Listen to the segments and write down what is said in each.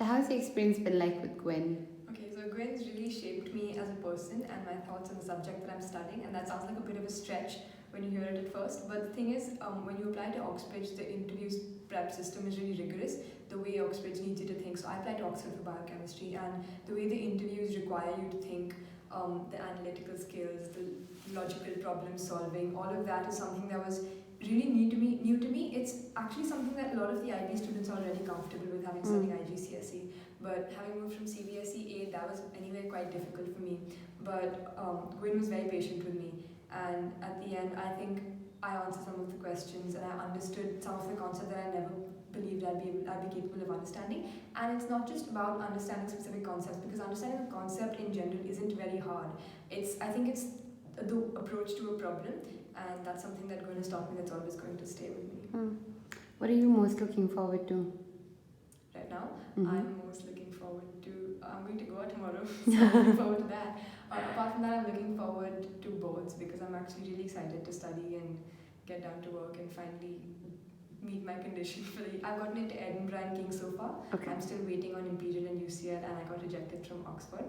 So how's your experience been like with Gwen? Okay, so Gwen's really shaped me as a person and my thoughts on the subject that I'm studying, and that sounds like a bit of a stretch when you hear it at first. But the thing is, when you apply to Oxbridge, the interviews prep system is really rigorous. The way Oxbridge needs you to think. So I applied to Oxford for biochemistry, and the way the interviews require you to think, the analytical skills, the logical problem solving, all of that is something that was really new to me. It's actually something that a lot of the IB students are already comfortable with, having studied IGCSE. But having moved from CBSE A, that was anyway quite difficult for me. But Gwyn was very patient with me, and at the end, I think I answered some of the questions and I understood some of the concepts that I never believed I'd be capable of understanding. And it's not just about understanding specific concepts, because understanding a concept in general isn't very hard. I think it's the approach to a problem, and that's something that Gwyn has taught me that's always going to stay with me. What are you most looking forward to? Right now, I'm most looking forward to. I'm going to go out tomorrow, so I'm looking forward to that. Apart from that, I'm looking forward to boards, because I'm actually really excited to study and get down to work and finally meet my condition for the. I've gotten into Edinburgh and King's so far. Okay. I'm still waiting on Imperial and UCL, and I got rejected from Oxford.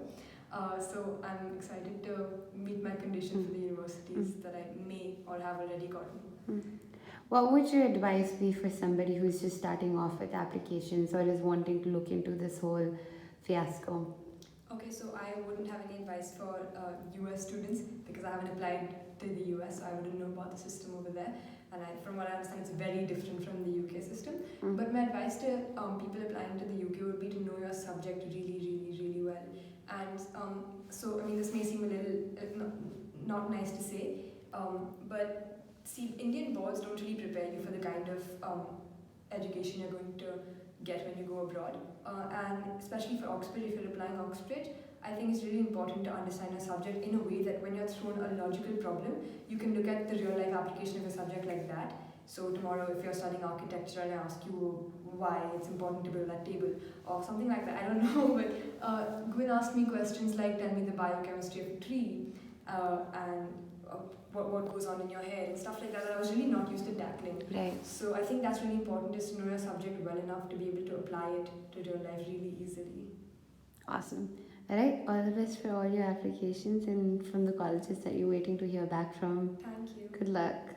So I'm excited to meet my condition for the universities that I may or have already gotten. What would your advice be for somebody who's just starting off with applications or is wanting to look into this whole fiasco? Okay, so I wouldn't have any advice for US students, because I haven't applied to the US, so I wouldn't know about the system over there. And from what I understand, it's very different from the UK system. But my advice to people applying to the UK would be to know your subject really, really, really well. And so, I mean, this may seem a little not nice to say, but see, Indian boards don't really prepare you for the kind of education you're going to get when you go abroad. And especially for Oxbridge, if you're applying Oxbridge, I think it's really important to understand a subject in a way that when you're thrown a logical problem, you can look at the real life application of a subject like that. So tomorrow, if you're studying architecture and I ask you why it's important to build that table or something like that, I don't know, but Gwyn asked me questions like, tell me the biochemistry of a tree, and what goes on in your hair and stuff like that I was really not used to tackling. Right. So I think that's really important, is to know your subject well enough to be able to apply it to real life really easily. Awesome. All right. All the best for all your applications and from the colleges that you're waiting to hear back from. Thank you. Good luck.